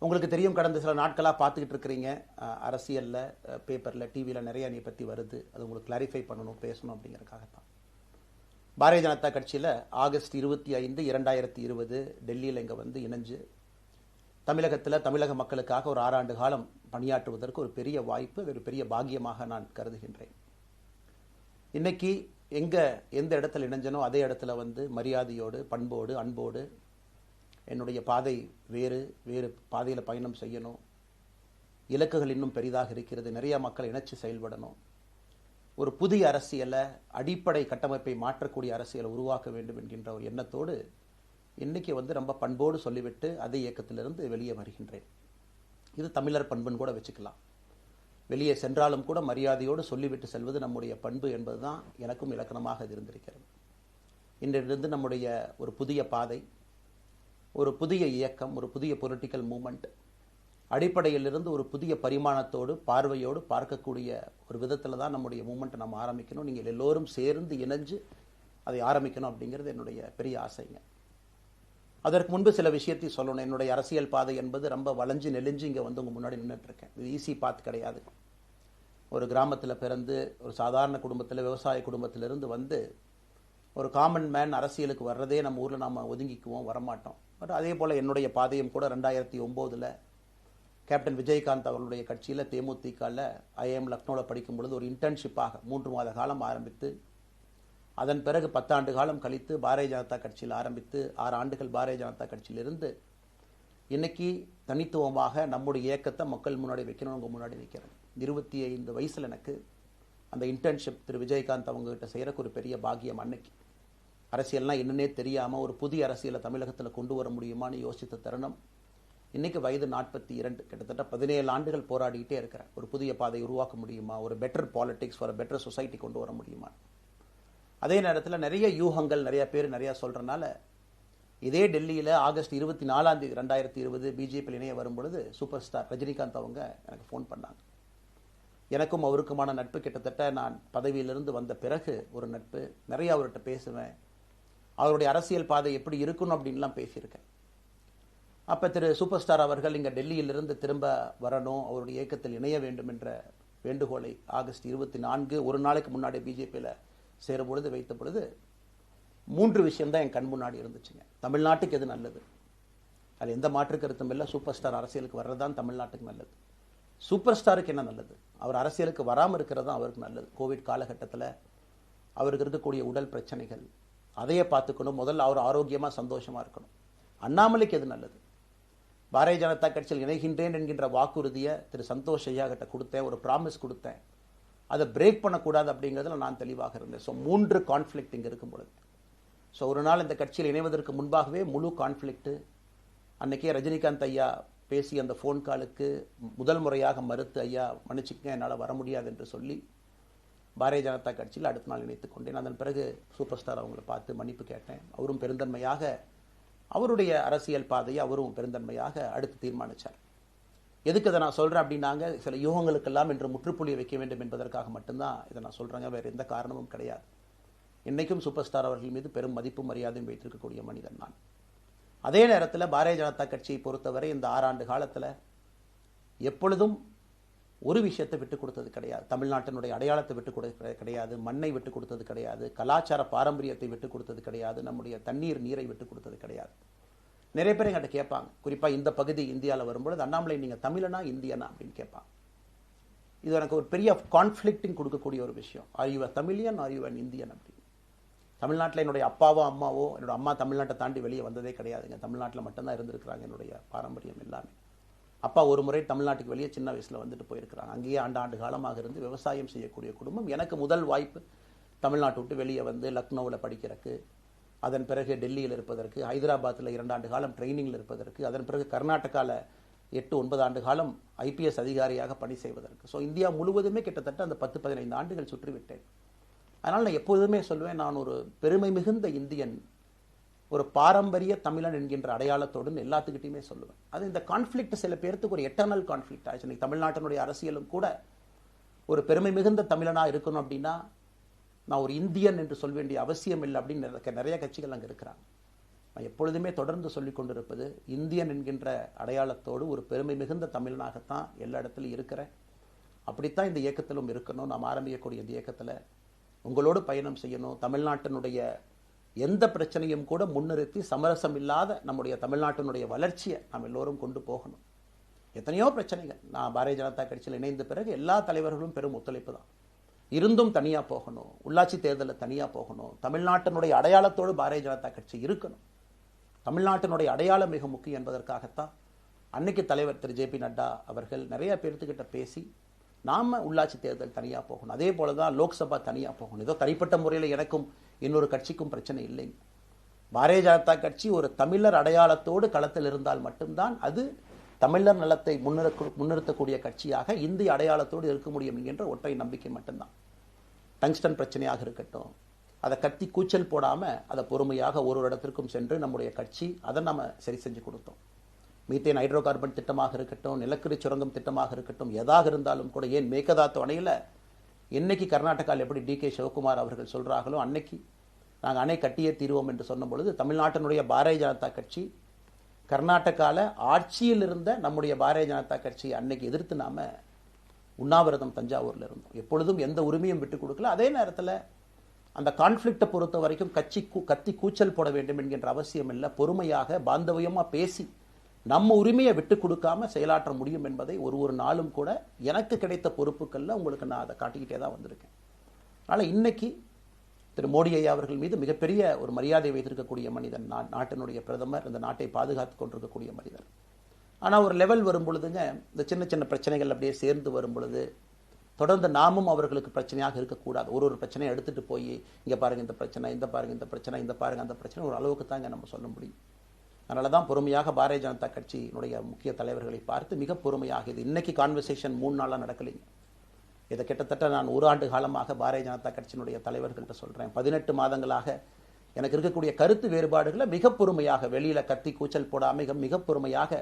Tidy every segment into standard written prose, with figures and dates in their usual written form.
உங்களுக்கு தெரியும், கடந்த சில நாட்களாக பார்த்துக்கிட்டு இருக்கிறீங்க, அரசியலில், பேப்பரில், டிவியில் நிறைய என்னை பற்றி வருது. அது உங்களுக்கு கிளாரிஃபை பண்ணணும், பேசணும் அப்படிங்கிறதுக்காகத்தான். பாரதிய ஜனதா கட்சியில் ஆகஸ்ட் 25, 2020 டெல்லியில் இங்கே வந்து இணைஞ்சு தமிழகத்தில் தமிழக மக்களுக்காக ஒரு 6 ஆண்டு காலம் பணியாற்றுவதற்கு ஒரு பெரிய வாய்ப்பு, அது ஒரு பெரிய பாக்கியமாக நான் கருதுகின்றேன். இன்னைக்கு எந்த இடத்துல இணைஞ்சனோ அதே இடத்துல வந்து மரியாதையோடு, பண்போடு, அன்போடு என்னுடைய பாதை வேறு பாதையில் பயணம் செய்யணும். இலக்குகள் இன்னும் பெரிதாக இருக்கிறது. நிறைய மக்கள் இணைச்சு செயல்படணும். ஒரு புதிய அரசியலை, அடிப்படை கட்டமைப்பை மாற்றக்கூடிய அரசியலை உருவாக்க வேண்டும் என்கின்ற ஒரு எண்ணத்தோடு இன்னைக்கு வந்து ரொம்ப பண்போடு சொல்லிவிட்டு அதே இயக்கத்திலிருந்து வெளியே வருகின்றேன். இது தமிழர் பண்புன்னு கூட வச்சுக்கலாம். வெளியே சென்றாலும் கூட மரியாதையோடு சொல்லிவிட்டு செல்வது நம்முடைய பண்பு என்பதுதான் எனக்கும் இலக்கணமாக இது இருந்திருக்கிறது. இன்றிலிருந்து நம்முடைய ஒரு புதிய பாதை, ஒரு புதிய இயக்கம், ஒரு புதிய பொலிட்டிக்கல் மூமெண்ட், அடிப்படையிலிருந்து ஒரு புதிய பரிமாணத்தோடு, பார்வையோடு பார்க்கக்கூடிய ஒரு விதத்தில் தான் நம்முடைய மூமெண்ட்டை நம்ம ஆரம்பிக்கணும். நீங்கள் எல்லோரும் சேர்ந்து இணைஞ்சு அதை ஆரம்பிக்கணும் அப்படிங்கிறது என்னுடைய பெரிய ஆசைங்க. அதற்கு முன்பு சில விஷயத்தை சொல்லணும். என்னுடைய அரசியல் பாதை என்பது ரொம்ப வளைஞ்சு நெளிஞ்சு இங்கே வந்து உங்கள் முன்னாடி நின்றுட்டு இருக்கேன். இது ஈஸி பாத் கிடையாது. ஒரு கிராமத்தில் பிறந்து ஒரு சாதாரண குடும்பத்தில், விவசாய குடும்பத்திலிருந்து வந்து ஒரு காமன் மேன் அரசியலுக்கு வர்றதே நம்ம ஊரில் நாம் ஒதுங்கிக்குவோம், வரமாட்டோம். பட் அதே போல் என்னுடைய பாதையும் கூட 2009 கேப்டன் விஜயகாந்த் அவர்களுடைய கட்சியில் தேமுதிகவில் ஐஎம் லக்னோவில் படிக்கும் பொழுது ஒரு இன்டர்ன்ஷிப்பாக 3 மாத காலம் ஆரம்பித்து, அதன் பிறகு 10 ஆண்டு காலம் கழித்து பாரதிய ஜனதா கட்சியில் ஆரம்பித்து 6 ஆண்டுகள் பாரதிய ஜனதா கட்சியிலிருந்து இன்னைக்கு தனித்துவமாக நம்முடைய இயக்கத்தை மக்கள் முன்னாடி வைக்கணும். உங்கள் முன்னாடி வைக்கிறேன். 25 வயசில் எனக்கு அந்த இன்டர்ன்ஷிப் திரு விஜயகாந்த் அவங்ககிட்ட செய்கிறக்கு ஒரு பெரிய பாக்கியம். அன்னைக்கு அரசியல்னால் என்னன்னே தெரியாமல் ஒரு புதிய அரசியலை தமிழகத்தில் கொண்டு வர முடியுமான்னு யோசித்த தருணம். இன்னைக்கு வயது 42, கிட்டத்தட்ட 17 ஆண்டுகள் போராடிக்கிட்டே இருக்கிறேன். ஒரு புதிய பாதை உருவாக்க முடியுமா, ஒரு பெட்டர் பாலிடிக்ஸ், ஒரு பெட்டர் சொசைட்டி கொண்டு வர முடியுமா. அதே நேரத்தில் நிறைய யூகங்கள், நிறைய பேர் நிறையா சொல்கிறனால இதே டெல்லியில் ஆகஸ்ட் 24, 2020 பிஜேபியில் இணைய வரும்பொழுது சூப்பர் ஸ்டார் ரஜினிகாந்த் அவங்க எனக்கு ஃபோன் பண்ணாங்க. எனக்கும் அவருக்குமான நட்பு கிட்டத்தட்ட நான் பதவியிலிருந்து வந்த பிறகு ஒரு நட்பு. நிறைய அவர்கிட்ட பேசுவேன். அவருடைய அரசியல் பாதை எப்படி இருக்கணும் அப்படின்லாம் பேசியிருக்கேன். அப்போ திரு சூப்பர் ஸ்டார் அவர்கள் இங்கே டெல்லியிலிருந்து திரும்ப வரணும், அவருடைய இயக்கத்தில் இணைய வேண்டும் என்ற வேண்டுகோளை ஆகஸ்ட் 24 ஒரு நாளைக்கு முன்னாடி பிஜேபியில் சேரும் பொழுது வைத்த பொழுது 3 விஷயம்தான் என் கண் முன்னாடி இருந்துச்சுங்க. தமிழ்நாட்டுக்கு எது நல்லது, அது எந்த மாற்று கருத்தும் இல்லை. சூப்பர் ஸ்டார் அரசியலுக்கு வர்றதுதான் தமிழ்நாட்டுக்கு நல்லது. சூப்பர் ஸ்டாருக்கு என்ன நல்லது, அவர் அரசியலுக்கு வராமல் இருக்கிறது தான் அவருக்கு நல்லது. கோவிட் காலகட்டத்தில் அவருக்கு இருக்கக்கூடிய உடல் பிரச்சனைகள், அதையே பார்த்துக்கணும். முதல்ல அவர் ஆரோக்கியமாக சந்தோஷமாக இருக்கணும். அண்ணாமலைக்கு எது நல்லது, பாரதிய ஜனதா கட்சியில் இணைகின்றேன் என்கின்ற வாக்குறுதியை திரு சந்தோஷ் ஐயா கிட்ட கொடுத்தேன், ஒரு ப்ராமிஸ் கொடுத்தேன். அதை பிரேக் பண்ணக்கூடாது அப்படிங்கிறதுல நான் தெளிவாக இருந்தேன். ஸோ 3 கான்ஃப்ளிக்ட் இங்கே இருக்கும் பொழுது, ஸோ ஒரு நாள் இந்த கட்சியில் இணைவதற்கு முன்பாகவே முழு கான்ஃப்ளிக்ட். அன்னைக்கே ரஜினிகாந்த் ஐயா பேசி அந்த ஃபோன் காலுக்கு முதல் முறையாக மறுத்து, ஐயா மன்னிச்சுக்கங்க, என்னால் வர முடியாது என்று சொல்லி பாரதிய ஜனதா கட்சியில் அடுத்த நாள் இணைத்துக் கொண்டேன். அதன் பிறகு சூப்பர் ஸ்டார் அவங்களை பார்த்து மன்னிப்பு கேட்டேன். அவரும் பெருந்தன்மையாக அவருடைய அரசியல் பாதையை அவரும் பெருந்தன்மையாக அடுத்து தீர்மானித்தார். எதுக்கு இதை நான் சொல்கிறேன் அப்படின்னாங்க, சில யூகங்களுக்கெல்லாம் என்று முற்றுப்புள்ளி வைக்க வேண்டும் என்பதற்காக மட்டும்தான் இதை நான் சொல்கிறேங்க. வேறு எந்த காரணமும் கிடையாது. இன்றைக்கும் சூப்பர் ஸ்டார் அவர்கள் மீது பெரும் மதிப்பும் மரியாதையும் வைத்திருக்கக்கூடிய மனிதன் நான். அதே நேரத்தில் பாரதிய ஜனதா கட்சியை பொறுத்தவரை இந்த 6 ஆண்டு காலத்தில் எப்பொழுதும் ஒரு விஷயத்தை விட்டுக் கொடுத்தது கிடையாது. தமிழ்நாட்டினுடைய அடையாளத்தை விட்டுக் கொடுத்தது கிடையாது, மண்ணை விட்டுக் கொடுத்தது கிடையாது, கலாச்சார பாரம்பரியத்தை விட்டுக் கொடுத்தது கிடையாது, நம்முடைய நீரை விட்டுக் கொடுத்தது கிடையாது. நிறைய பேர் என்கிட்ட கேட்பாங்க, குறிப்பாக இந்த பகுதி இந்தியாவில் வரும்பொழுது, அண்ணாமலை நீங்கள் தமிழனா இந்தியனா அப்படின்னு கேட்பாங்க. இது எனக்கு ஒரு பெரிய கான்ஃப்ளிக்டிங் கொடுக்கக்கூடிய ஒரு விஷயம். Are you a Tamilian, are you an Indian அப்படின்னு. தமிழ்நாட்டில் என்னுடைய அப்பாவோ அம்மாவோ, என்னோட அம்மா தமிழ்நாட்டை தாண்டி வெளியே வந்ததே கிடையாதுங்க. தமிழ்நாட்டில் மட்டும்தான் இருந்திருக்கிறாங்க. என்னுடைய பாரம்பரியம் எல்லாமே. அப்பா ஒரு முறை தமிழ்நாட்டுக்கு வெளியே சின்ன வயசில் வந்துட்டு போயிருக்கிறாங்க. அங்கேயே ஆண்டு காலமாக இருந்து விவசாயம் செய்யக்கூடிய குடும்பம். எனக்கு முதல் வாய்ப்பு தமிழ்நாட்டை விட்டு வெளியே வந்து லக்னோவில் படிக்கிறதுக்கு, அதன் பிறகு டெல்லியில் இருப்பதற்கு, ஹைதராபாத்தில் 2 ஆண்டு காலம் ட்ரைனிங்கில் இருப்பதற்கு, அதன் பிறகு கர்நாடகாவில் 8-9 ஆண்டு காலம் ஐபிஎஸ் அதிகாரியாக பணி செய்வதற்கு. ஸோ இந்தியா முழுவதுமே கிட்டத்தட்ட அந்த 10-15 ஆண்டுகள் சுற்றிவிட்டேன். அதனால் நான் எப்போதுமே சொல்வேன், நான் ஒரு பெருமை மிகுந்த இந்தியன், ஒரு பாரம்பரிய தமிழன் என்கின்ற அடையாளத்தோடு எல்லாத்துக்கிட்டையுமே சொல்லுவேன். அது இந்த கான்ஃப்ளிக்ட் சில பேருக்கு ஒரு எட்டர்னல் கான்ஃப்ளிக்ட் ஆச்சு. இன்னைக்கு தமிழ்நாட்டினுடைய அரசியலும் கூட ஒரு பெருமை மிகுந்த தமிழனாக இருக்கணும் அப்படின்னா நான் ஒரு இந்தியன் என்று சொல்ல வேண்டிய அவசியம் இல்லை அப்படின்னு நிறைய கட்சிகள் அங்கே இருக்கிறாங்க. நான் எப்பொழுதுமே தொடர்ந்து சொல்லிக் கொண்டிருப்பது, இந்தியன் என்கின்ற அடையாளத்தோடு ஒரு பெருமை மிகுந்த தமிழனாகத்தான் எல்லா இடத்துலையும் இருக்கிறேன். அப்படித்தான் இந்த இயக்கத்திலும் இருக்கணும். நாம் ஆரம்பிக்கக்கூடிய இந்த இயக்கத்தில் உங்களோடு பயணம் செய்யணும். தமிழ்நாட்டினுடைய எந்த பிரச்சனையும் கூட முன்னிறுத்தி சமரசம் இல்லாத நம்முடைய தமிழ்நாட்டினுடைய வளர்ச்சியை நாம் எல்லோரும் கொண்டு போகணும். எத்தனையோ பிரச்சனைகள். நான் பாரதிய ஜனதா கட்சியில் இணைந்த பிறகு எல்லா தலைவர்களும் பெரும் ஒத்துழைப்பு தான். இருந்தும் தனியாக போகணும், உள்ளாட்சி தேர்தலில் தனியாக போகணும், தமிழ்நாட்டினுடைய அடையாளத்தோடு பாரதிய ஜனதா கட்சி இருக்கணும். தமிழ்நாட்டினுடைய அடையாளம் மிக முக்கியம் என்பதற்காகத்தான் அன்னைக்கு தலைவர் திரு ஜே.பி. நட்டா அவர்கள் நிறைய பேர்த்துக்கிட்ட பேசி நாம உள்ளாட்சி தேர்தல் தனியாக போகணும், அதே போல தான் லோக்சபா தனியாக போகணும். ஏதோ தனிப்பட்ட முறையில் எனக்கும் இன்னொரு கட்சிக்கும் பிரச்சனை இல்லைங்க. பாரதிய ஜனதா கட்சி ஒரு தமிழர் அடையாளத்தோடு களத்தில் இருந்தால் மட்டும்தான் அது தமிழர் நலத்தை முன்னிறுத்தக்கூடிய கட்சியாக இந்திய அடையாளத்தோடு இருக்க முடியும் என்கின்ற ஒற்றை நம்பிக்கை மட்டும்தான். டங்ஸ்டன் பிரச்சனையாக இருக்கட்டும், அதை கத்தி கூச்சல் போடாமல் அதை பொறுமையாக ஒரு இடத்திற்கும் சென்று நம்முடைய கட்சி அதை நம்ம சரி செஞ்சு கொடுத்தோம். மீத்தேன் ஹைட்ரோ கார்பன் திட்டமாக இருக்கட்டும், நிலக்கரி சுரங்கம் திட்டமாக இருக்கட்டும், எதாக இருந்தாலும் கூட, ஏன் மேகதாத்து அணையில் இன்னைக்கு கர்நாடகாவில் எப்படி டி.கே. சிவகுமார் அவர்கள் சொல்கிறார்களோ அன்னைக்கு நாங்கள் அணை கட்டியே தீர்வோம் என்று சொன்ன பொழுது தமிழ்நாட்டினுடைய பாரதிய ஜனதா கட்சி கர்நாடகாவில் ஆட்சியில் இருந்த நம்முடைய பாரதிய ஜனதா கட்சியை அன்னைக்கு எதிர்த்து நாம உண்ணாவிரதம் தஞ்சாவூரில் இருந்தோம். எப்பொழுதும் எந்த உரிமையும் விட்டு கொடுக்கல. அதே நேரத்தில் அந்த கான்ஃப்ளிக்டை பொறுத்த வரைக்கும் கத்தி கூச்சல் போட வேண்டும் என்கின்ற அவசியம் இல்லை. பொறுமையாக பாந்தவியமாக பேசி நம்ம உரிமையை விட்டு கொடுக்காம செயலாற்ற முடியும் என்பதை ஒரு நாளும் கூட எனக்கு கிடைத்த பொறுப்புகளில் உங்களுக்கு நான் அதை காட்டிக்கிட்டே தான் வந்திருக்கேன். அதனால் இன்னைக்கு திரு மோடி ஐயா அவர்கள் மீது மிகப்பெரிய ஒரு மரியாதை வைத்திருக்கக்கூடிய மனிதன், நாட்டினுடைய பிரதமர், இந்த நாட்டை பாதுகாத்து கொண்டிருக்கக்கூடிய மனிதர். ஆனால் ஒரு லெவல் வரும் பொழுதுங்க, இந்த சின்ன சின்ன பிரச்சனைகள் அப்படியே சேர்ந்து வரும் பொழுது தொடர்ந்து நாமும் அவர்களுக்கு பிரச்சனையாக இருக்கக்கூடாது. ஒரு பிரச்சனையை எடுத்துட்டு போய் இங்கே பாருங்க இந்த பிரச்சனை, இந்த பாருங்க இந்த பிரச்சனை, இந்த பாருங்க அந்த பிரச்சனை, ஒரு அளவுக்கு தாங்க நம்ம சொல்ல முடியும். அதனால தான் பொறுமையாக பாரதிய ஜனதா கட்சியினுடைய முக்கிய தலைவர்களை பார்த்து மிக பொறுமையாக, இது இன்னைக்கு கான்வர்சேஷன் 3 நாளாக நடக்கலைங்க. இதை கிட்டத்தட்ட நான் 1 ஆண்டு காலமாக பாரதிய ஜனதா கட்சியினுடைய தலைவர்கள்ட்ட சொல்கிறேன். 18 மாதங்களாக எனக்கு இருக்கக்கூடிய கருத்து வேறுபாடுகளை மிக பொறுமையாக, வெளியில் கத்தி கூச்சல் போடாமல் மிக பொறுமையாக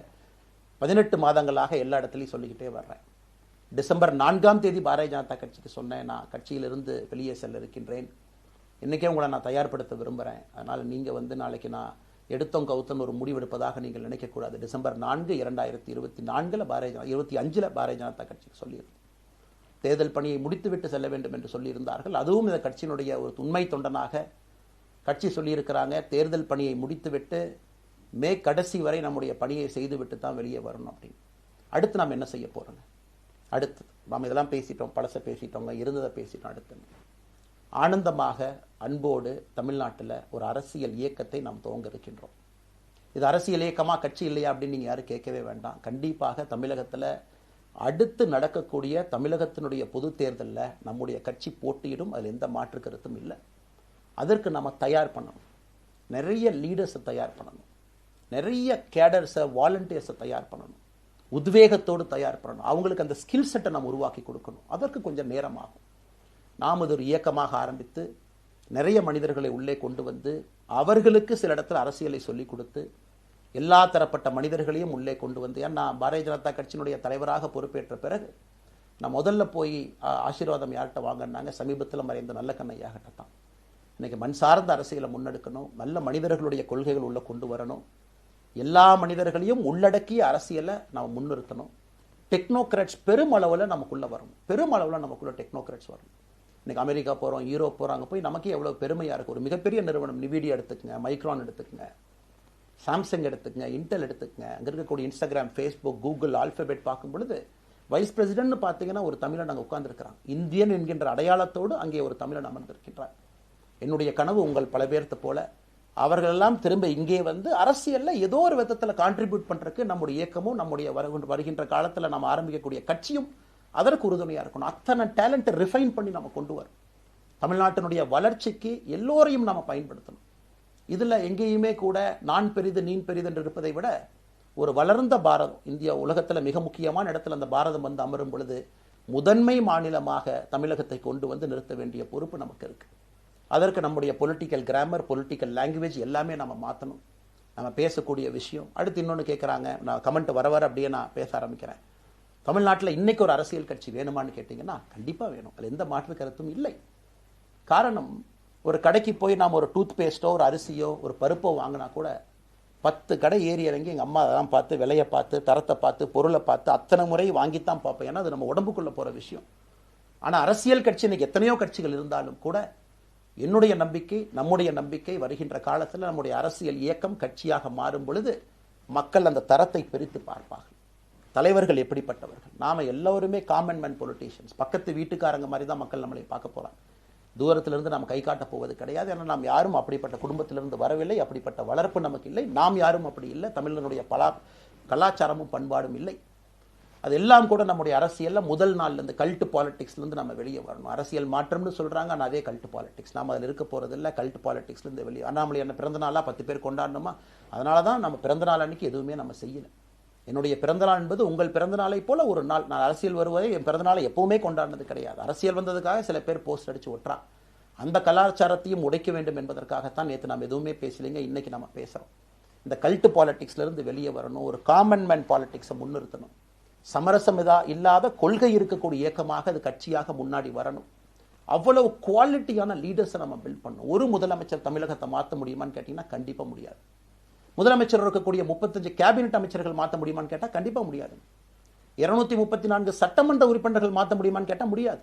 18 மாதங்களாக எல்லா இடத்துலையும் சொல்லிக்கிட்டே வர்றேன். டிசம்பர் 4ஆம் தேதி பாரதிய ஜனதா கட்சிக்கு சொன்னேன், நான் கட்சியிலிருந்து வெளியே செல்ல இருக்கின்றேன், இன்றைக்கே உங்களை நான் தயார்படுத்த விரும்புகிறேன், அதனால் நீங்கள் நாளைக்கு நான் எடுத்தோம் கவுத்தன் ஒரு முடிவெடுப்பதாக நீங்கள் நினைக்கக்கூடாது. டிசம்பர் 4, 2024 25 பாரதிய ஜனதா கட்சிக்கு சொல்லியிருந்தேன். தேர்தல் பணியை முடித்துவிட்டு செல்ல வேண்டும் என்று சொல்லியிருந்தார்கள். அதுவும் இந்த கட்சியினுடைய ஒரு உண்மை தொண்டனாக கட்சி சொல்லியிருக்கிறாங்க, தேர்தல் பணியை முடித்துவிட்டு மே கடைசி வரை நம்முடைய பணியை செய்துவிட்டு தான் வெளியே வரணும் அப்படின்னு. அடுத்து நாம் என்ன செய்ய போகிறோங்க? அடுத்து நாம் இதெல்லாம் பேசிட்டோம், பழசை பேசிட்டோங்க, இருந்ததை பேசிட்டோம். அடுத்து ஆனந்தமாக அன்போடு தமிழ்நாட்டில் ஒரு அரசியல் இயக்கத்தை நாம் துவங்க இருக்கின்றோம். இது அரசியல் இயக்கமாக கட்சி இல்லையா அப்படின்னு நீங்கள் யாரும் கேட்கவே வேண்டாம். கண்டிப்பாக தமிழகத்தில் அடுத்து நடக்கக்கூடிய தமிழகத்தினுடைய பொது தேர்தலில் நம்முடைய கட்சி போட்டியிடும், அதில் எந்த மாற்று கருத்தும் இல்லை. அதற்கு நம்ம தயார் பண்ணணும், நிறைய லீடர்ஸை தயார் பண்ணணும், நிறைய கேடர்ஸை வாலண்டியர்ஸை தயார் பண்ணணும், உத்வேகத்தோடு தயார் பண்ணணும், அவங்களுக்கு அந்த ஸ்கில் செட்டை நம்ம உருவாக்கி கொடுக்கணும். அதற்கு கொஞ்சம் நேரம் ஆகும். நாம் அது ஒரு இயக்கமாக ஆரம்பித்து நிறைய மனிதர்களை உள்ளே கொண்டு வந்து அவர்களுக்கு சில இடத்துல அரசியலை சொல்லிக் கொடுத்து எல்லா தரப்பட்ட மனிதர்களையும் உள்ளே கொண்டு வந்து, ஏன்னா பாரதிய ஜனதா கட்சியினுடைய தலைவராக பொறுப்பேற்ற பிறகு நான் முதல்ல போய் ஆசீர்வாதம் யார்கிட்ட வாங்கினாங்க, சமீபத்தில் மறைந்த நல்ல கண்ணையாகிட்ட தான். இன்னைக்கு மண் சார்ந்த அரசியலை முன்னெடுக்கணும், நல்ல மனிதர்களுடைய கொள்கைகள் உள்ள கொண்டு வரணும், எல்லா மனிதர்களையும் உள்ளடக்கிய அரசியலை நாம் முன்னிறுத்தணும். டெக்னோக்ராட்ஸ் பெருமளவில் நமக்குள்ளே வரணும், பெருமளவில் நமக்குள்ள டெக்னோக்ராட்ஸ் வரணும். இன்னைக்கு அமெரிக்கா போகிறோம், யூரோப் போகிறாங்க, போய் நமக்கே எவ்வளோ பெருமையாக இருக்குது. ஒரு மிகப்பெரிய நிறுவனம் நிவிடியா எடுத்துக்கங்க, மைக்ரான் எடுத்துக்கங்க, சாம்சங் எடுத்துக்கங்க, இன்டெல் எடுத்துக்கங்க, அங்கே இருக்கக்கூடிய இன்ஸ்டாகிராம், ஃபேஸ்புக், கூகுள், ஆல்ஃபபெட் பார்க்கும் பொழுது வைஸ் பிரசிடென்ட்னு பார்த்தீங்கன்னா ஒரு தமிழன் அங்கே உட்கார்ந்துருக்கிறான். இந்தியன் என்கின்ற அடையாளத்தோடு அங்கே ஒரு தமிழன் அமர்ந்திருக்கின்றார். என்னுடைய கனவு உங்கள் பல பேர்த்த போல அவர்களெல்லாம் திரும்ப இங்கே வந்து அரசியலில் ஏதோ ஒரு விதத்தில் கான்ட்ரிபியூட் பண்ணுறதுக்கு நம்முடைய இயக்கமும் நம்முடைய வருகின்ற காலத்தில் நம்ம ஆரம்பிக்கக்கூடிய கட்சியும் அதற்கு உறுதுணையாக இருக்கணும். அத்தனை டேலண்ட்டை ரிஃபைன் பண்ணி நம்ம கொண்டு வரும். தமிழ்நாட்டினுடைய வளர்ச்சிக்கு எல்லோரையும் நம்ம பயன்படுத்தணும். இதில் எங்கேயுமே கூட நான் பெரிது நீ பெரிது என்று இருப்பதை விட ஒரு வளர்ந்த பாரதம், இந்தியா உலகத்தில் மிக முக்கியமான இடத்துல அந்த பாரதம் வந்து அமரும் பொழுது முதன்மை மாநிலமாக தமிழகத்தை கொண்டு வந்து நிறுத்த வேண்டிய பொறுப்பு நமக்கு இருக்கு. அதற்கு நம்முடைய பொலிட்டிக்கல் கிராமர், பொலிட்டிக்கல் லாங்குவேஜ் எல்லாமே நம்ம மாற்றணும். நம்ம பேசக்கூடிய விஷயம். அடுத்து இன்னொன்று கேட்குறாங்க, நான் கமெண்ட் வர அப்படியே நான் பேச ஆரம்பிக்கிறேன். தமிழ்நாட்டில் இன்னைக்கு ஒரு அரசியல் கட்சி வேணுமான்னு கேட்டிங்கன்னா கண்டிப்பாக வேணும், அதில் எந்த மாற்று கருத்தும் இல்லை. காரணம், ஒரு கடைக்கு போய் நாம் ஒரு டூத் பேஸ்ட்டோ ஒரு அரிசியோ ஒரு பருப்போ வாங்கினா கூட 10 கடை ஏறி இறங்கி எங்கள் அம்மா அதெல்லாம் பார்த்து விலையை பார்த்து தரத்தை பார்த்து பொருளை பார்த்து அத்தனை முறை வாங்கித்தான் பார்ப்பேன். ஏன்னா அது நம்ம உடம்புக்குள்ளே போகிற விஷயம். ஆனால் அரசியல் கட்சி இன்னைக்கு எத்தனையோ கட்சிகள் இருந்தாலும் கூட என்னுடைய நம்பிக்கை, நம்முடைய நம்பிக்கை, வருகின்ற காலத்தில் நம்முடைய அரசியல் இயக்கம் கட்சியாக மாறும் பொழுது மக்கள் அந்த தரத்தை பிரித்து பார்ப்பார்கள். தலைவர்கள் எப்படிப்பட்டவர்கள்? நாம எல்லோருமே காமன் மேன் பொலிட்டீஷியன்ஸ். பக்கத்து வீட்டுக்காரங்க மாதிரி தான் மக்கள் நம்மளை பார்க்க போறாங்க. தூரத்திலிருந்து நாம் கை காட்ட போவது கிடையாது. ஏன்னா நாம் யாரும் அப்படிப்பட்ட குடும்பத்திலிருந்து வரவில்லை, அப்படிப்பட்ட வளர்ப்பு நமக்கு இல்லை, நாம் யாரும் அப்படி இல்லை, தமிழனுடைய கலாச்சாரமும் பண்பாடும் இல்லை. அதெல்லாம் கூட நம்முடைய அரசியல்ல முதல் நாள்ல இருந்து கல்ட் பாலிடிக்ஸ்ல இருந்து நம்ம வெளியே வரணும். அரசியல் மாற்றம்னு சொல்றாங்க, ஆனால் அதே கல்ட் பாலிடிக்ஸ். நாம அதில் இருக்க போறது இல்லை. கல்ட் பாலிடிக்ஸ்ல இருந்து வெளியே. அண்ணாமலை என்ன பிறந்த நாளா 10 பேர் கொண்டாடணுமா? அதனால தான் நம்ம பிறந்த நாள் அன்னைக்கு எதுவுமே நம்ம செய்யல. என்னுடைய பிறந்தநாள் என்பது உங்கள் பிறந்தநாளை போல ஒரு நாள். நான் அரசியல் வருவதை என் பிறந்தநாளை எப்பவுமே கொண்டாடினது கிடையாது. அரசியல் வந்ததுக்காக சில பேர் போஸ்ட் அடிச்சு ஒட்டுறான். அந்த கலாச்சாரத்தையும் உடைக்க வேண்டும் என்பதற்காகத்தான் நேற்று நாம் எதுவுமே பேசலைங்க, இன்னைக்கு நம்ம பேசுறோம். இந்த கல்ட் பாலிடிக்ஸ்ல இருந்து வெளியே வரணும். ஒரு காமன் மேன் பாலிடிக்ஸை முன்னிறுத்தணும். சமரசம் இல்லாத கொள்கை இருக்கக்கூடிய இயக்கமாக அது கட்சியாக முன்னாடி வரணும். அவ்வளவு குவாலிட்டியான லீடர்ஸை நம்ம பில்ட் பண்ணணும். ஒரு முதலமைச்சர் தமிழகத்தை மாற்ற முடியுமான்னு கேட்டீங்கன்னா கண்டிப்பா முடியாது. முதலமைச்சர் இருக்கக்கூடிய 35 கேபினெட் அமைச்சர்கள் மாற்ற முடியுமான்னு கேட்டால் கண்டிப்பா முடியாது. 234 சட்டமன்ற உறுப்பினர்கள் மாற்ற முடியுமான்னு கேட்டால் முடியாது.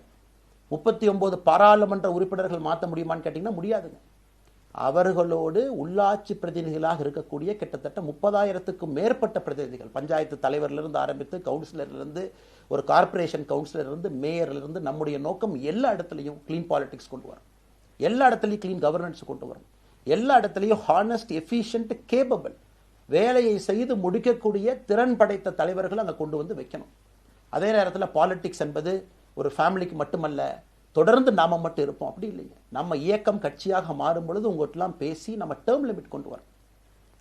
39 பாராளுமன்ற உறுப்பினர்கள் மாற்ற முடியுமான்னு கேட்டீங்கன்னா முடியாதுங்க. அவர்களோடு உள்ளாட்சி பிரதிநிதிகளாக இருக்கக்கூடிய கிட்டத்தட்ட 30,000க்கும் மேற்பட்ட பிரதிநிதிகள், பஞ்சாயத்து தலைவரிலிருந்து ஆரம்பித்து கவுன்சிலரிலிருந்து ஒரு கார்பரேஷன் கவுன்சிலரிலிருந்து மேயரிலிருந்து, நம்முடைய நோக்கம் எல்லா இடத்துலையும் கிளீன் பாலிடிக்ஸ் கொண்டு வரும், எல்லா இடத்துலையும் கிளீன் கவர்னன்ஸ் கொண்டு வரும், எல்லா இடத்துலையும் ஹானஸ்ட், எஃபிஷியன்ட், கேபபிள், வேலையை செய்து முடிக்கக்கூடிய திறன் படைத்த தலைவர்கள் அங்கே கொண்டு வந்து வைக்கணும். அதே நேரத்தில் பாலிடிக்ஸ் என்பது ஒரு ஃபேமிலிக்கு மட்டுமல்ல, தொடர்ந்து நாம மட்டும் இருப்போம் அப்படி இல்லைங்க. நம்ம இயக்கம் கட்சியாக மாறும் பொழுது உங்கள்கிட்டலாம் பேசி நம்ம டேர்ம் லிமிட் கொண்டு வரோம்.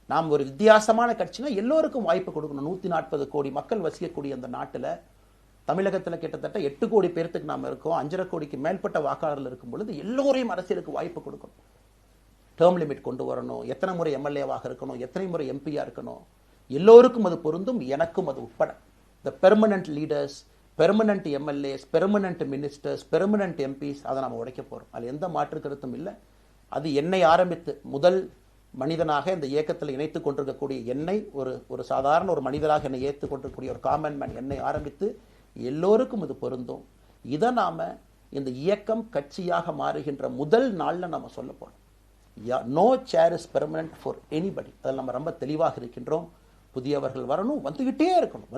நாம் ஒரு வித்தியாசமான கட்சினா எல்லோருக்கும் வாய்ப்பு கொடுக்கணும். 140 கோடி மக்கள் வசிக்கக்கூடிய அந்த நாட்டில், தமிழகத்தில் கிட்டத்தட்ட 8 கோடி பேர்த்துக்கு நாம் இருக்கோம். 5.5 கோடிக்கு மேற்பட்ட வாக்காளர்கள் இருக்கும் பொழுது எல்லோரையும் அரசியலுக்கு வாய்ப்பு கொடுக்கணும். டேர்ம் லிமிட் கொண்டு வரணும். எத்தனை முறை எம்எல்ஏவாக இருக்கணும், எத்தனை முறை எம்பியா இருக்கணும், எல்லோருக்கும் அது பொருந்தும், எனக்கும் அது உட்பட. The permanent leaders, permanent MLAs, permanent ministers, permanent MPs, அதை நம்ம உடைக்க போறோம். அது எந்த மாற்று கருத்தும் இல்லை. அது என்னை ஆரம்பித்து முதல் மனிதனாக இந்த இயக்கத்தில் இணைத்துக் கொண்டிருக்கக்கூடிய என்னை, ஒரு சாதாரண ஒரு மனிதராக என்னை ஏற்றுக் கொண்டிருக்கக்கூடிய ஒரு காமன் மேன் என்னை ஆரம்பித்து எல்லோருக்கும் இது பொருந்தும். இதை நாம இந்த இயக்கம் கட்சியாக மாறுகின்ற முதல் நாள்ல நம்ம சொல்ல போறோம். No chair is permanent for anybody. அதில் நம்ம ரொம்ப தெளிவாக இருக்கின்றோம். புதியவர்கள் வரணும், வந்துகிட்டே இருக்கணும்.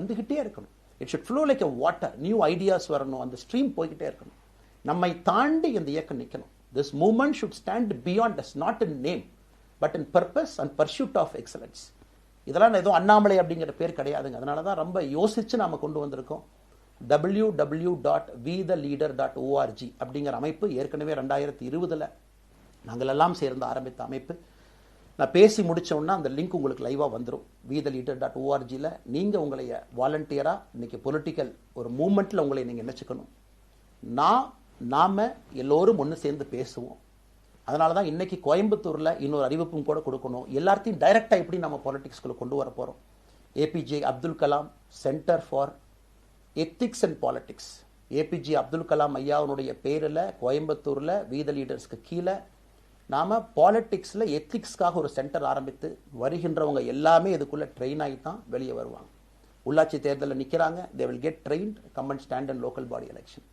It should flow like a water. New ideas வரணும், அந்த ஸ்ட்ரீம் போய்கிட்டே இருக்கணும். நம்மை தாண்டி இந்த இயக்கம் நிற்கணும். This movement should stand beyond us, not in name but in purpose and pursuit of excellence. இதெல்லாம் ஏதோ அண்ணாமலை அப்படிங்கிற பேர் கிடையாதுங்க. அதனால தான் ரொம்ப யோசிச்சு நாம கொண்டு வந்திருக்கோம். www.vetheleader.org அப்படிங்கிற அமைப்பு ஏற்கனவே 2020 நாங்கள் எல்லாம் சேர்ந்து ஆரம்பித்த அமைப்பு. நான் பேசி முடிச்சோன்னா அந்த லிங்க் உங்களுக்கு லைவாக வந்துடும். vetheleader.org-ல நீங்கள் உங்களை வாலண்டியராக இன்னைக்கு பொலிட்டிக்கல் ஒரு மூமெண்ட்டில் உங்களை நீங்கள் நினைச்சுக்கணும். நாம எல்லோரும் ஒன்று சேர்ந்து பேசுவோம். அதனால தான் இன்னைக்கு கோயம்புத்தூரில் இன்னொரு அறிவிப்பும் கூட கொடுக்கணும். எல்லாத்தையும் டைரக்டாக எப்படி நம்ம பாலிடிக்ஸ்குள்ளே கொண்டு வர போகிறோம். APJ Abdul Kalam centre for ethics and politics, APJ Abdul Kalam ஐயாவுடைய பேரில் கோயம்புத்தூரில் வீத லீடர்ஸ்க்கு கீழே நாம பாலிடிக்ஸ்ல எத்திக்ஸ்க்காக ஒரு சென்டர் ஆரம்பித்து வருகின்றவங்க எல்லாமே இதுக்குள்ள ட்ரெயின் ஆகி தான் வெளியே வருவாங்க. உள்ளாட்சி தேர்தலில் நிற்கிறாங்க, they will get trained, come and stand in local body election.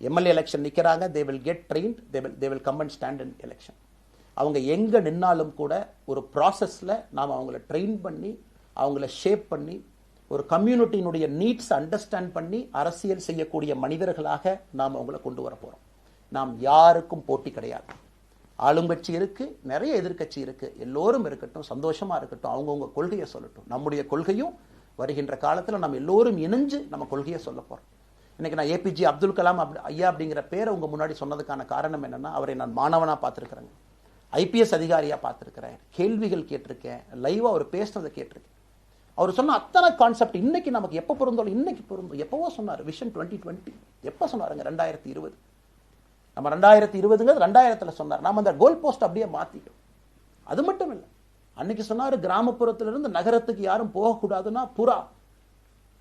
MLA election நிற்கிறாங்க, they will get trained, they will come and stand in election. அவங்க எங்க நின்னாலும் கூட ஒரு ப்ராசஸ்ல நாம் அவங்கள ட்ரெயின் பண்ணி, அவங்கள ஷேப் பண்ணி, ஒரு கம்யூனிட்டியினுடைய நீட்ஸ் அண்டர்ஸ்டாண்ட் பண்ணி அரசியல் செய்யக்கூடிய மனிதர்களாக நாம் அவங்கள கொண்டு வர போறோம். நாம் யாருக்கும் போட்டி கிடையாது. ஆளுங்கட்சி இருக்கு, நிறைய எதிர்கட்சி இருக்கு, எல்லோரும் இருக்கட்டும், சந்தோஷமா இருக்கட்டும், அவங்கவுங்க கொள்கையை சொல்லட்டும். நம்முடைய கொள்கையும் வருகின்ற காலத்தில் நம்ம எல்லோரும் இணைஞ்சு நம்ம கொள்கையை சொல்ல போறோம். இன்னைக்கு நான் ஏபிஜே அப்துல் கலாம் ஐயா அப்படிங்கிற பேரை உங்க முன்னாடி சொன்னதுக்கான காரணம் என்னன்னா, அவரை நான் மாணவனா பார்த்திருக்கிறேன், ஐபிஎஸ் அதிகாரியா பார்த்திருக்கிறேன், கேள்விகள் கேட்டிருக்கேன், லைவா அவர் பேசினதை கேட்டிருக்கேன். அவர் சொன்ன அத்தனை கான்செப்ட் இன்னைக்கு நமக்கு எப்போ பொருந்தோம், இன்னைக்கு பொருந்தும். எப்பவோ சொன்னார் விஷன் 2020, எப்போ சொன்னாருங்க? 2020. நம்ம 2020ங்கிறது 2000த்துல சொன்னார். நாம அந்த கோல் போஸ்ட் அப்படியே மாத்திட்டோம். அது மட்டும் இல்லை, அன்னைக்கு சொன்னாரு கிராமப்புறத்திலிருந்து நகரத்துக்கு யாரும் போகக்கூடாதுன்னா புறா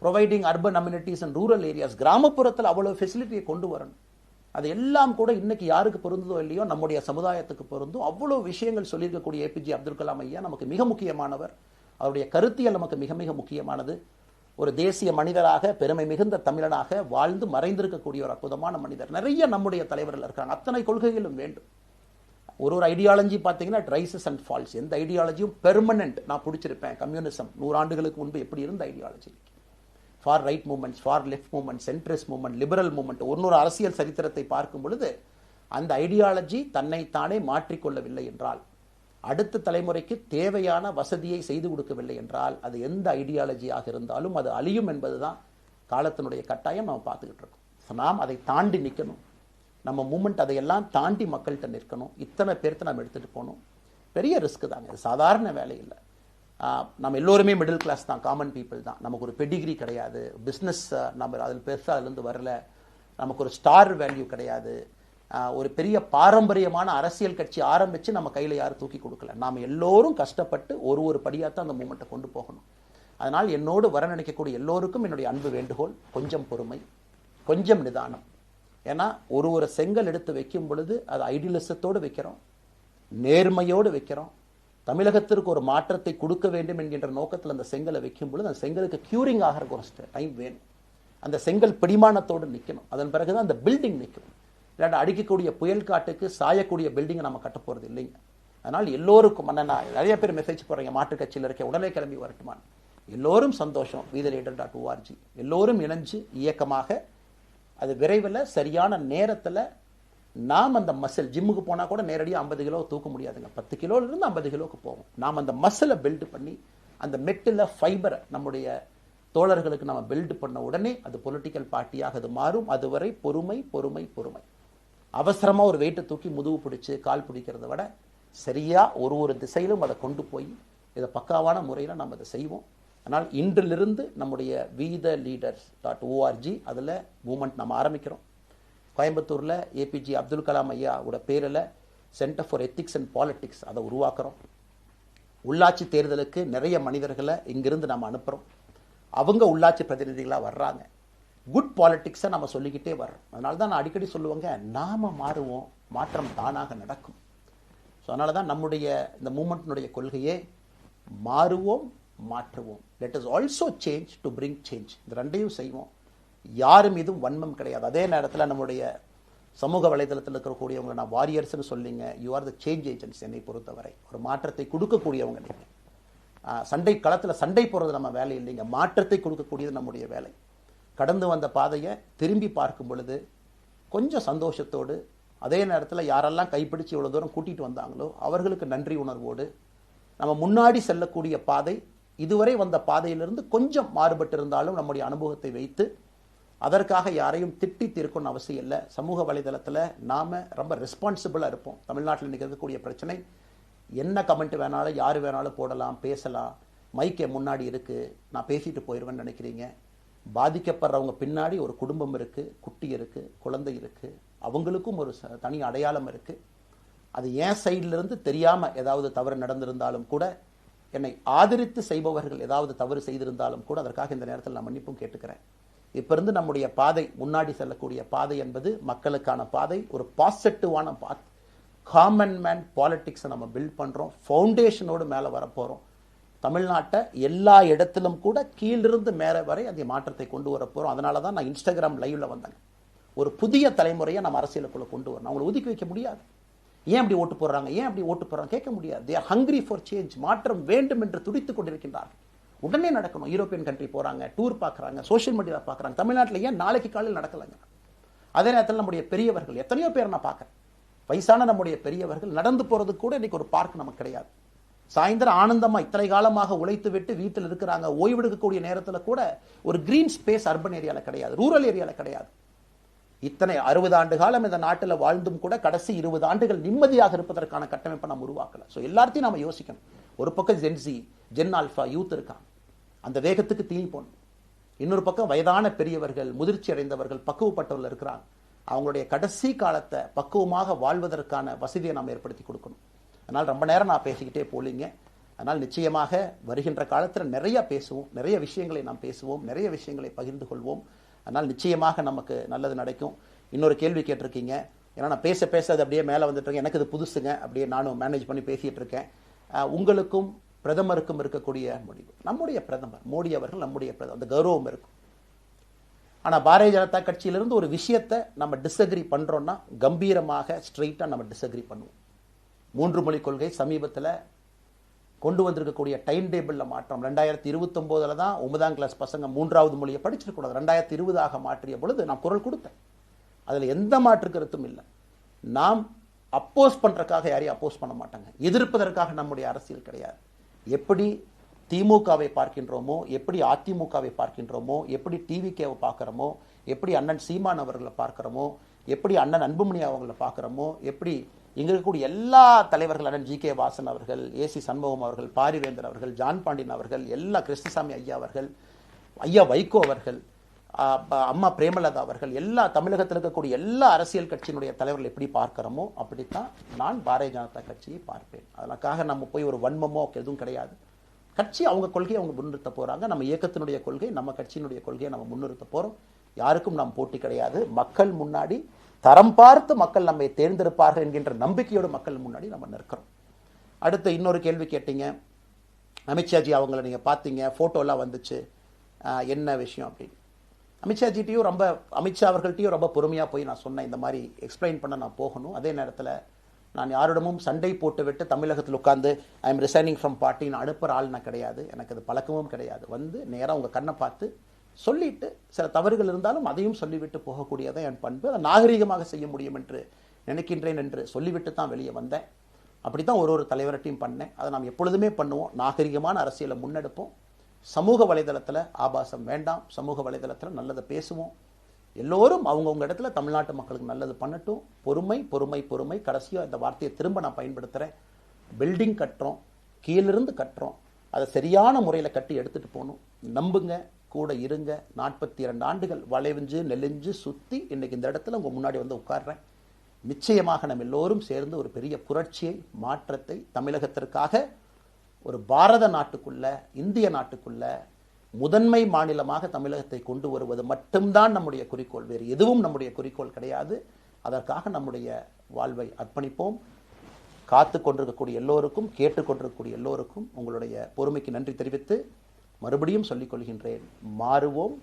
providing urban amenities and rural areas, கிராமப்புறத்தில் அவ்வளவு ஃபெசிலிட்டியை கொண்டு வரணும். அது எல்லாம் கூட இன்னைக்கு யாருக்கு பொருந்ததோ இல்லையோ நம்முடைய சமுதாயத்துக்கு பொருந்தும். அவ்வளோ விஷயங்கள் சொல்லியிருக்கக்கூடிய ஏபிஜே அப்துல் கலாம் ஐயா நமக்கு மிக முக்கியமானவர். அவருடைய கருத்தியல் நமக்கு மிக மிக முக்கியமானது. ஒரு தேசிய மனிதராக, பெருமை மிகுந்த தமிழனாக வாழ்ந்து மறைந்திருக்கக்கூடிய ஒரு அற்புதமான மனிதர். நிறைய நம்முடைய தலைவர்கள் இருக்காங்க. அத்தனை கொள்கைகளும் வேண்டும். ஒரு ஐடியாலஜி பார்த்தீங்கன்னா ரைசஸ் அண்ட் ஃபால்ஸ். எந்த ஐடியாலஜியும் பெர்மனன்ட் நான் பிடிச்சிருப்பேன். கம்யூனிசம் 100 ஆண்டுகளுக்கு முன்பு எப்படி இருந்த ideology, for right movements, for left movement, centrist movement, liberal movement, ஒரு அரசியல் சரித்திரத்தை பார்க்கும் பொழுது அந்த ஐடியாலஜி தன்னைத்தானே மாற்றிக்கொள்ளவில்லை என்றால், அடுத்த தலைமுறைக்கு தேவையான வசதியை செய்து கொடுக்கவில்லை என்றால், அது எந்த ஐடியாலஜியாக இருந்தாலும் அது அழியும் என்பதுதான் காலத்தினுடைய கட்டாயம். நம்ம பார்த்துக்கிட்டு இருக்கோம். நாம் அதை தாண்டி நிற்கணும். நம்ம மூமெண்ட் அதையெல்லாம் தாண்டி மக்கள்கிட்ட நிற்கணும். இத்தனை பேர்த்த நம்ம எடுத்துகிட்டு போகணும். பெரிய ரிஸ்க் தாங்க, இது சாதாரண வேலை இல்லை. நம்ம எல்லோருமே மிடில் கிளாஸ் தான், காமன் பீப்புள் தான். நமக்கு ஒரு பெடிகிரி கிடையாது, பிஸ்னஸ் நம்ம அதில் பெருசாக அதுலேருந்து வரல, நமக்கு ஒரு ஸ்டார் வேல்யூ கிடையாது, ஒரு பெரிய பாரம்பரியமான அரசியல் கட்சி ஆரம்பித்து நம்ம கையில் யாரும் தூக்கி கொடுக்கல. நாம் எல்லோரும் கஷ்டப்பட்டு ஒரு படியாக தான் அந்த மூமெண்ட்டை கொண்டு போகணும். அதனால் என்னோடு வர நினைக்கக்கூடிய எல்லோருக்கும் என்னுடைய அன்பு வேண்டுகோள், கொஞ்சம் பொறுமை, கொஞ்சம் நிதானம். ஏன்னா ஒரு செங்கல் எடுத்து வைக்கும் பொழுது அது ஐடியலிசத்தோடு வைக்கிறோம், நேர்மையோடு வைக்கிறோம். தமிழகத்திற்கு ஒரு மாற்றத்தை கொடுக்க வேண்டும் என்கின்ற நோக்கத்தில் அந்த செங்கலை வைக்கும் பொழுது அந்த செங்கலுக்கு கியூரிங் ஆகிறதுக்கு ஒரு டைம் வேணும். அந்த செங்கல் பிடிமானத்தோடு நிற்கணும். அதன் பிறகுதான் அந்த பில்டிங் நிற்கும். இல்லாட்ட அடிக்கக்கூடிய புயல் காட்டுக்கு சாயக்கூடிய பில்டிங்கை நம்ம கட்ட போகிறது இல்லைங்க. அதனால் எல்லோருக்கும் நிறைய பேர் மெசேஜ் போடுறீங்க, மாற்றுக் கட்சியில் இருக்க உடனே கிளம்பி வரட்டுமான். எல்லோரும் சந்தோஷம். wetheLeader.org எல்லோரும் இணைஞ்சு இயக்கமாக அது விரைவில் சரியான நேரத்தில் நாம் அந்த மசில், ஜிம்முக்கு போனால் கூட நேரடியாக 50 கிலோ தூக்க முடியாதுங்க, 10 கிலோலேருந்து 50 கிலோவுக்கு போவோம். நாம் அந்த மசிலை பில்டு பண்ணி அந்த மெட்டில் ஃபைபரை நம்முடைய தோழர்களுக்கு நம்ம பில்டு பண்ண உடனே அது பொலிட்டிக்கல் பார்ட்டியாக அது மாறும். அதுவரை பொறுமை பொறுமை பொறுமை. அவசரமாக ஒரு வெயிட்டை தூக்கி முதுகு பிடிச்சி கால் பிடிக்கிறத விட சரியாக ஒரு திசையிலும் அதை கொண்டு போய் இதை பக்காவான முறையில் நம்ம அதை செய்வோம். அதனால் இன்றிலிருந்து நம்முடைய wetheLeaders.org அதில் மூமெண்ட் நம்ம ஆரம்பிக்கிறோம். கோயம்புத்தூரில் ஏபிஜே அப்துல் கலாம் ஐயாவோட பேரில் centre for ethics and politics அதை உருவாக்குறோம். உள்ளாட்சி தேர்தலுக்கு நிறைய மனிதர்களை இங்கிருந்து நம்ம அனுப்புகிறோம். அவங்க உள்ளாட்சி பிரதிநிதிகளாக வர்றாங்க. குட் பாலிட்டிக்ஸை நம்ம சொல்லிக்கிட்டே வர்றோம். அதனால தான் நான் அடிக்கடி சொல்லுவாங்க, நாம் மாறுவோம், மாற்றம் தானாக நடக்கும். ஸோ அதனால தான் நம்முடைய இந்த மூமெண்ட்டினுடைய கொள்கையே மாறுவோம், மாற்றுவோம். Let us also change to bring change. இந்த ரெண்டையும் செய்வோம். யாரும் இதுவும் வன்மம் கிடையாது. அதே நேரத்தில் நம்முடைய சமூக வலைதளத்தில் இருக்கக்கூடியவங்களை நான் வாரியர்ஸ்னு சொல்லிங்க, you are the change agents. என்னை பொறுத்தவரை ஒரு மாற்றத்தை கொடுக்கக்கூடியவங்க நீங்கள். சண்டை களத்தில் சண்டை போடுறது நம்ம வேலை இல்லைங்க, மாற்றத்தை கொடுக்கக்கூடியது நம்முடைய வேலை. கடந்து வந்த பாதையை திரும்பி பார்க்கும் பொழுது கொஞ்சம் சந்தோஷத்தோடு, அதே நேரத்தில் யாரெல்லாம் கைப்பிடிச்சு இவ்வளோ தூரம் கூட்டிகிட்டு வந்தாங்களோ அவர்களுக்கு நன்றி உணர்வோடு, நம்ம முன்னாடி செல்லக்கூடிய பாதை இதுவரை வந்த பாதையிலிருந்து கொஞ்சம் மாறுபட்டு இருந்தாலும் நம்முடைய அனுபவத்தை வைத்து அதற்காக யாரையும் திட்டி தீர்க்கணும்னு அவசியம் இல்லை. சமூக வலைதளத்தில் நாம் ரொம்ப ரெஸ்பான்சிபிளாக இருப்போம். தமிழ்நாட்டில் இன்றைக்கி இருக்கக்கூடிய பிரச்சனை, என்ன கமெண்ட் வேணாலும் யார் வேணாலும் போடலாம், பேசலாம், மைக்கே முன்னாடி இருக்குது, நான் பேசிட்டு போயிடுவேன்னு நினைக்கிறீங்க. பாதிக்கப்படுறவங்க பின்னாடி ஒரு குடும்பம் இருக்குது, குட்டி இருக்குது, குழந்தை இருக்குது, அவங்களுக்கும் ஒரு தனி அடையாளம் இருக்குது. அது என் சைட்லேருந்து தெரியாமல் ஏதாவது தவறு நடந்திருந்தாலும் கூட, என்னை ஆதரித்து செய்பவர்கள் ஏதாவது தவறு செய்திருந்தாலும் கூட அதற்காக இந்த நேரத்தில் நான் மன்னிப்பும் கேட்டுக்கிறேன். இப்போ இருந்து நம்முடைய பாதை, முன்னாடி செல்லக்கூடிய பாதை என்பது மக்களுக்கான பாதை, ஒரு பாசிட்டிவான பாத். காமன் மேன் பாலிட்டிக்ஸை நம்ம பில்ட் பண்ணுறோம், ஃபவுண்டேஷனோடு மேலே வரப்போகிறோம். தமிழ்நாட்டை எல்லா இடத்திலும் கூட கீழிருந்து மேலே வரை அந்த மாற்றத்தை கொண்டு வர போகிறோம். அதனால தான் நான் இன்ஸ்டாகிராம் லைவ்ல வந்தேன். ஒரு புதிய தலைமுறையை நம்ம அரசியலுக்குள்ள கொண்டு வரணும். அவங்களை ஒதுக்கி வைக்க முடியாது. ஏன் அப்படி ஓட்டு போடுறாங்க, ஏன் அப்படி ஓட்டு போடுறாங்க கேட்க முடியாது. They are hungry for change. மாற்றம் வேண்டும் என்று துடித்துக் கொண்டிருக்கின்றார்கள். உடனே நடக்கணும். யூரோப்பியன் கண்ட்ரி போகிறாங்க, டூர் பார்க்குறாங்க, சோஷியல் மீடியாவில் பார்க்குறாங்க. தமிழ்நாட்டில் ஏன் நாளைக்கு காலையில் நடக்கலைங்க? அதே நேரத்தில் நம்முடைய பெரியவர்கள் எத்தனையோ பேர் நான் பார்க்குறேன், வயசான நம்முடைய பெரியவர்கள் நடந்து போகிறதுக்கு கூட இன்றைக்கி ஒரு பார்க் நமக்கு கிடையாது. சாயந்தரம் ஆனந்தமாக இத்தனை காலமாக உழைத்து விட்டு வீட்டில் இருக்கிறாங்க. ஓய்வெடுக்கக்கூடிய நேரத்தில் கூட ஒரு கிரீன் ஸ்பேஸ் அர்பன் ஏரியாவில் கிடையாது, ரூரல் ஏரியாவில் கிடையாது. இத்தனை 60 ஆண்டு காலம் இந்த நாட்டில் வாழ்ந்தும் கூட கடைசி 20 ஆண்டுகள் நிம்மதியாக இருப்பதற்கான கட்டமைப்பை நம்ம உருவாக்கல. ஸோ எல்லாத்தையும் நம்ம யோசிக்கணும். ஒரு பக்கம் ஜென்சி, ஜென் ஆல்ஃபா யூத் இருக்காங்க, அந்த வேகத்துக்கு தீனி போகணும். இன்னொரு பக்கம் வயதான பெரியவர்கள், முதிர்ச்சி அடைந்தவர்கள், பக்குவப்பட்டவர்கள் இருக்கிறாங்க. அவங்களுடைய கடைசி காலத்தை பக்குவமாக வாழ்வதற்கான வசதியை நாம் ஏற்படுத்தி கொடுக்கணும். அதனால் ரொம்ப நேரம் நான் பேசிக்கிட்டே போலிங்க. அதனால் நிச்சயமாக வருகின்ற காலத்தில் நிறைய பேசுவோம், நிறைய விஷயங்களை நாம் பேசுவோம், நிறைய விஷயங்களை பகிர்ந்து கொள்வோம். அதனால் நிச்சயமாக நமக்கு நல்லது நடக்கும். இன்னொரு கேள்வி கேட்டிருக்கீங்க. ஏன்னா நான் பேச பேச அது அப்படியே மேலே வந்துட்டு இருக்கேன். எனக்கு இது புதுசுங்க, அப்படியே நானும் மேனேஜ் பண்ணி பேசிட்டு இருக்கேன். உங்களுக்கும் பிரதமருக்கும் இருக்கக்கூடிய முடிவு, நம்முடைய பிரதமர் மோடி அவர்கள் நம்முடைய பிரதமர், அந்த கௌரவம் இருக்கும். ஆனால் பாரதிய ஜனதா கட்சியிலிருந்து ஒரு விஷயத்தை நம்ம டிஸ்அக்ரி பண்ணுறோன்னா கம்பீரமாக ஸ்ட்ரெயிட்டாக நம்ம டிஸ்அக்ரி பண்ணுவோம். 3 மொழி கொள்கை சமீபத்தில் கொண்டு வந்திருக்கக்கூடிய டைம் டேபிளில் மாற்றம் 2029 தான் 9ஆம் கிளாஸ் பசங்க 3வது மொழியை படிச்சிருக்கூடாது, 2020 மாற்றிய பொழுது நான் குரல் கொடுத்தேன். அதில் எந்த மாற்று கருத்தும் இல்லை. நாம் அப்போஸ் பண்ணுறதுக்காக யாரையும் அப்போஸ் பண்ண மாட்டாங்க, எதிர்ப்பதற்காக நம்முடைய அரசியல் கிடையாது. எப்படி திமுகவை பார்க்கின்றோமோ, எப்படி அதிமுகவை பார்க்கின்றோமோ, எப்படி டிவிகேவை பார்க்குறோமோ, எப்படி அண்ணன் சீமான் அவர்களை பார்க்குறோமோ, எப்படி அண்ணன் அன்புமணி அவர்களை பார்க்குறோமோ, எப்படி இங்கே இருக்கக்கூடிய எல்லா தலைவர்கள், அண்ணன் ஜி.கே. வாசன் அவர்கள், ஏசி சண்முகம் அவர்கள், பாரிவேந்தர் அவர்கள், ஜான் பாண்டியன் அவர்கள், எல்லா கிருஷ்ணசாமி ஐயா அவர்கள், ஐயா வைகோ அவர்கள், அம்மா பிரேமலதா அவர்கள், எல்லா தமிழகத்தில் இருக்கக்கூடிய எல்லா அரசியல் கட்சியினுடைய தலைவர்கள் எப்படி பார்க்கிறோமோ அப்படித்தான் நான் பாரதிய ஜனதா கட்சியை பார்ப்பேன். அதற்காக நம்ம போய் ஒரு வன்மமோ எதுவும் கிடையாது. கட்சி அவங்க கொள்கையை அவங்க முன்னிறுத்த போறாங்க. நம்ம இயக்கத்தினுடைய கொள்கை, நம்ம கட்சியினுடைய கொள்கையை நம்ம முன்னிறுத்த போறோம். யாருக்கும் நாம் போட்டி கிடையாது. மக்கள் முன்னாடி தரம் பார்த்து மக்கள் நம்மை தேர்ந்தெடுப்பார்கள் என்கின்ற நம்பிக்கையோடு மக்கள் முன்னாடி நம்ம நிற்கிறோம். அடுத்து இன்னொரு கேள்வி கேட்டீங்க. அமித்ஷாஜி அவங்கள நீங்க பார்த்தீங்க, போட்டோலாம் வந்துச்சு, என்ன விஷயம் அப்படின்னு. அமித்ஷாஜிட்டையும் அமித்ஷா அவர்கள்ட்டையும் ரொம்ப பொறுமையாக போய் நான் சொன்னேன், இந்த மாதிரி எக்ஸ்பிளைன் பண்ண நான் போகணும். அதே நேரத்தில் நான் யாரிடமும் சண்டை போட்டு விட்டு தமிழகத்தில் உட்காந்து I am resigning from party நான் அனுப்புகிற ஆள் நான் கிடையாது. எனக்கு அது பழக்கமும் கிடையாது. வந்து நேராக உங்கள் கண்ணை பார்த்து சொல்லிட்டு, சில தவறுகள் இருந்தாலும் அதையும் சொல்லிவிட்டு போகக்கூடியதான் என் பண்பு. அதை நாகரீகமாக செய்ய முடியும் என்று நினைக்கின்றேன் என்று சொல்லிவிட்டு தான் வெளியே வந்தேன். அப்படி தான் ஒரு தலைவர்கிட்டையும் பண்ணேன். அதை நாம் எப்பொழுதுமே பண்ணுவோம். நாகரிகமான அரசியலை முன்னெடுப்போம். சமூக வலைதளத்தில் ஆபாசம் வேண்டாம். சமூக வலைதளத்தில் நல்லதை பேசுவோம். எல்லோரும் அவங்கவுங்க இடத்துல தமிழ்நாட்டு மக்களுக்கு நல்லது பண்ணட்டும். பொறுமை பொறுமை பொறுமை. கடைசியாக இந்த வார்த்தையை திரும்ப நான் பயன்படுத்துகிறேன். பில்டிங் கட்டுறோம், கீழிருந்து கட்டுறோம், அதை சரியான முறையில் கட்டி எடுத்துகிட்டு போகணும். நம்புங்க, கூட இருங்க. 42 ஆண்டுகள் வளைவிஞ்சு நெலிஞ்சு சுற்றி இன்னைக்கு இந்த இடத்துல உங்கள் முன்னாடி வந்து உட்கார்றேன். நிச்சயமாக நம்ம எல்லோரும் சேர்ந்து ஒரு பெரிய புரட்சியை, மாற்றத்தை தமிழகத்திற்காக, ஒரு பாரத நாட்டுக்குள்ள, இந்திய நாட்டுக்குள்ள முதன்மை மாநிலமாக தமிழகத்தை கொண்டு வருவது மட்டும்தான் நம்முடைய குறிக்கோள். வேறு எதுவும் நம்முடைய குறிக்கோள் கிடையாது. அதற்காக நம்முடைய வாழ்வை அர்ப்பணிப்போம். காத்து கொண்டிருக்கக்கூடிய எல்லோருக்கும், கேட்டுக்கொண்டிருக்கக்கூடிய எல்லோருக்கும் உங்களுடைய பொறுமைக்கு நன்றி தெரிவித்து மறுபடியும் சொல்லிக் கொள்கின்றேன். மாறுவோம்,